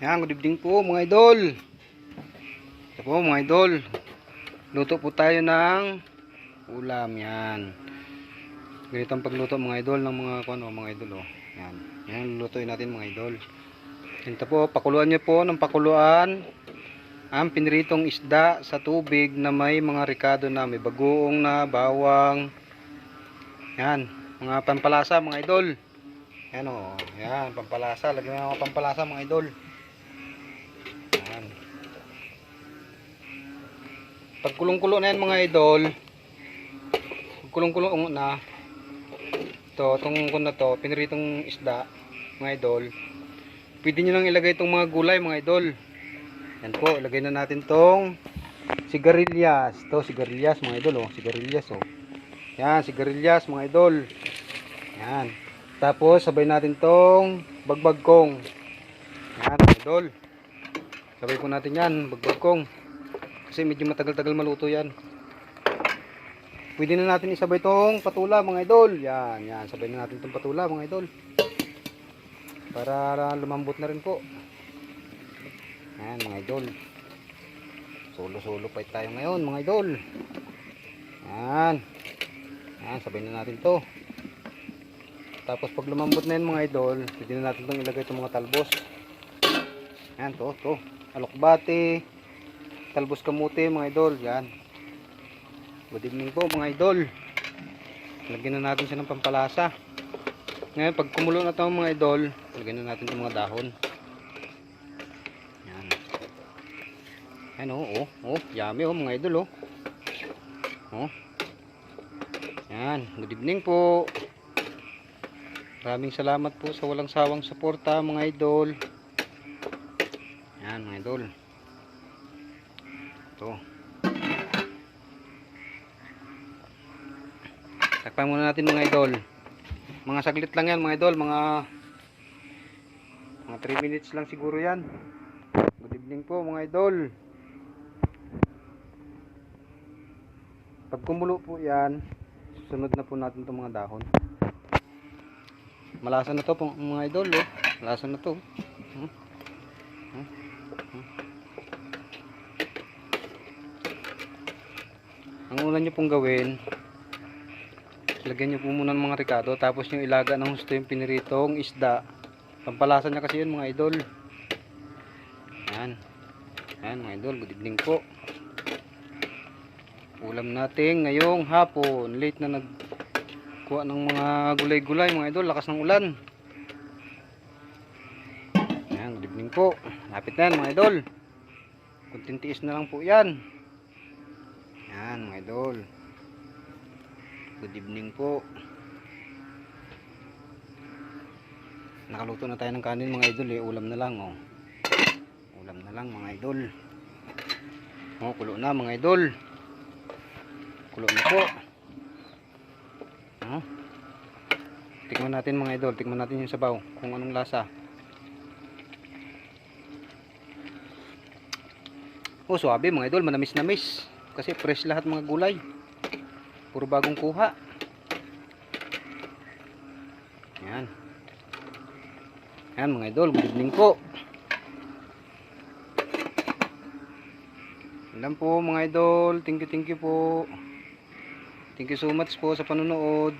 Yan, good evening po mga idol. Ito po mga idol. Luto po tayo ng ulam. Yan. Ganito ang pagluto mga idol ng mga idol. Oh. Yan. Yan, lulutuin natin mga idol. Ito po, pakuluan nyo po ng pakuluan ang pinritong isda sa tubig na may mga ricado na. May bagoong na, bawang. Yan. Mga pampalasa mga idol. Yan o. Yan, pampalasa. Lagyan mo mga pampalasa mga idol. Yan. Pag kulong-kulo na yan mga idol, kulong-kulo na ito, itong kun na to, pinritong isda mga idol, pwede nyo lang ilagay itong mga gulay mga idol. Yan po, ilagay na natin itong sigarilyas. Ito, sigarilyas mga idol. Oh, sigarilyas oh. Yan, sigarilyas mga idol. Yan. Tapos sabay natin itong bagbagkong. Yan mga idol. Sabay po natin yan, bagbagkong. Kasi medyo matagal-tagal maluto yan. Pwede na natin isabay itong patula mga idol. Yan, yan. Sabay na natin itong patula mga idol. Para lumambot na rin po. Yan mga idol. Solo-solo pa tayo ngayon mga idol. Yan. Yan, sabay na natin to. Tapos pag lumambot na yan mga idol, pwede na natin itong ilagay itong mga talbos. Yan, to. Alokbate, talbos kamuti mga idol. Yan. Good evening po mga idol. Lagyan na natin siya ng pampalasa. Ngayon pag kumulo na ito mga idol, lagyan na natin itong mga dahon. Yan. Yan oh, yummy oh mga idol oh. Oh. Yan, good evening po. Maraming salamat po sa walang sawang suporta mga idol. Yan mga idol. Ito. Takpan muna natin mga idol. Mga saglit lang yan mga idol. Mga 3 minutes lang siguro yan. Good evening po mga idol. Pag kumulo po yan, susunod na po natin itong mga dahon. Malasa na to po mga idol oh. Malasa na to. Ang una nyo pong gawin, lagyan nyo po muna ng mga ricado, tapos yung ilaga ng husto yung piniritong isda. Pampalasa niya kasi yun mga idol. Yan. Yan mga idol, good evening po. Ulam natin ngayong hapon. Late na nagkuha ng mga gulay-gulay mga idol, lakas ng ulan. Yan, good evening po. Lapit na yan mga idol. Kunting tiis na lang po yan. Yan mga idol. Good evening po. Nakaluto na tayo ng kanin mga idol eh. Ulam na lang oh. Ulam na lang mga idol. Oh, kulo na mga idol. Kulo na po. Oh. Tikman natin mga idol. Tikman natin yung sabaw. Kung anong lasa. Oh, suabe mga idol. Manamis-namis. Kasi fresh lahat mga gulay. Puro bagong kuha. Yan. Yan mga idol, good evening po. Yan po mga idol. Thank you po. Thank you so much po sa panonood.